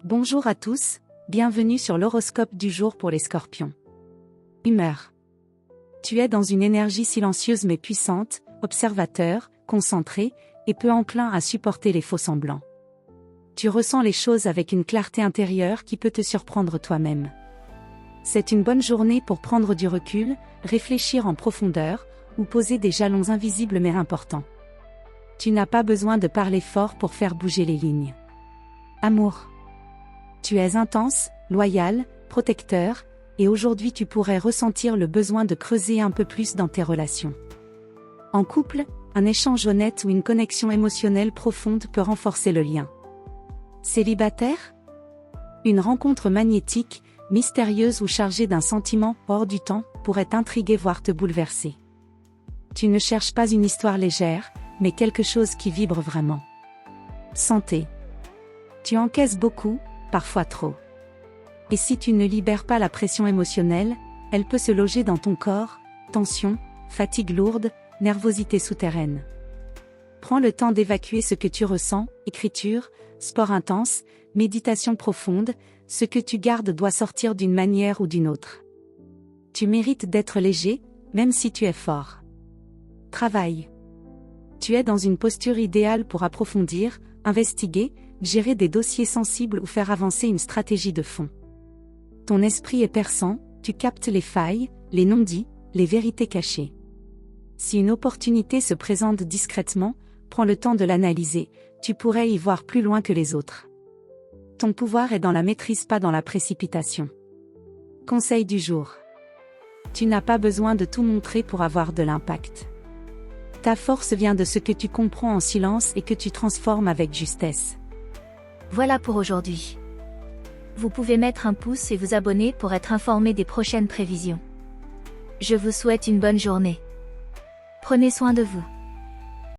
Bonjour à tous, bienvenue sur l'horoscope du jour pour les Scorpions. Humeur. Tu es dans une énergie silencieuse mais puissante, observateur, concentré, et peu enclin à supporter les faux-semblants. Tu ressens les choses avec une clarté intérieure qui peut te surprendre toi-même. C'est une bonne journée pour prendre du recul, réfléchir en profondeur, ou poser des jalons invisibles mais importants. Tu n'as pas besoin de parler fort pour faire bouger les lignes. Amour. Tu es intense, loyal, protecteur, et aujourd'hui tu pourrais ressentir le besoin de creuser un peu plus dans tes relations. En couple, un échange honnête ou une connexion émotionnelle profonde peut renforcer le lien. Célibataire? Une rencontre magnétique, mystérieuse ou chargée d'un sentiment hors du temps pourrait t'intriguer voire te bouleverser. Tu ne cherches pas une histoire légère, mais quelque chose qui vibre vraiment. Santé. Tu encaisses beaucoup, parfois trop. Et si tu ne libères pas la pression émotionnelle, elle peut se loger dans ton corps, tension, fatigue lourde, nervosité souterraine. Prends le temps d'évacuer ce que tu ressens, écriture, sport intense, méditation profonde, ce que tu gardes doit sortir d'une manière ou d'une autre. Tu mérites d'être léger, même si tu es fort. Travail. Tu es dans une posture idéale pour approfondir, investiguer, gérer des dossiers sensibles ou faire avancer une stratégie de fond. Ton esprit est perçant, tu captes les failles, les non-dits, les vérités cachées. Si une opportunité se présente discrètement, prends le temps de l'analyser, tu pourrais y voir plus loin que les autres. Ton pouvoir est dans la maîtrise, pas dans la précipitation. Conseil du jour. Tu n'as pas besoin de tout montrer pour avoir de l'impact. Ta force vient de ce que tu comprends en silence et que tu transformes avec justesse. Voilà pour aujourd'hui. Vous pouvez mettre un pouce et vous abonner pour être informé des prochaines prévisions. Je vous souhaite une bonne journée. Prenez soin de vous.